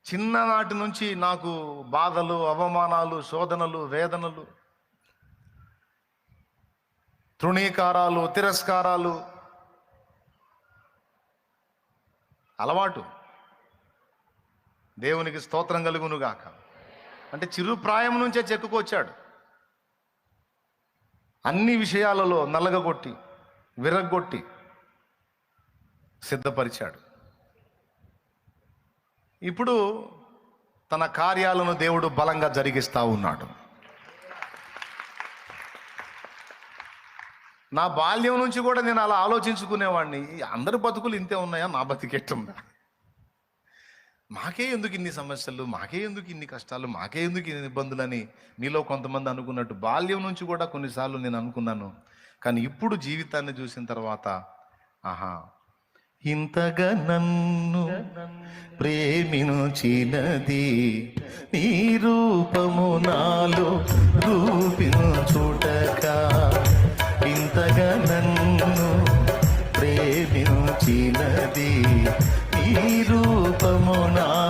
చిన్ననాటి నుంచి నాకు బాధలు, అవమానాలు, శోధనలు, వేదనలు, తృణీకారాలు, తిరస్కారాలు అలవాటు. దేవునికి స్తోత్రం కలుగునుగాక. అంటే చిరుప్రాయం నుంచే చెక్కుకొచ్చాడు. అన్ని విషయాలలో నలగగొట్టి, విరగ్గొట్టి సిద్ధపరిచాడు. ఇప్పుడు తన కార్యాలను దేవుడు బలంగా జరిగిస్తూ ఉన్నాడు. నా బాల్యం నుంచి కూడా నేను అలా ఆలోచించుకునేవాడిని, అందరి బతుకులు ఇంతే ఉన్నాయా, నా బతికెట్టుందా, మాకే ఎందుకు ఇన్ని సమస్యలు, మాకే ఎందుకు ఇన్ని కష్టాలు, మాకే ఎందుకు ఇన్ని ఇబ్బందులని మీలో కొంతమంది అనుకున్నట్టు బాల్యం నుంచి కూడా కొన్నిసార్లు నేను అనుకున్నాను. కానీ ఇప్పుడు జీవితాన్ని చూసిన తర్వాత ఆహా, ఇంతగా నన్ను ప్రేమించినది నీ రూపము నాలో రూపించుటక, ఇంతగా నన్ను ప్రేమించినది నీ రూపము నా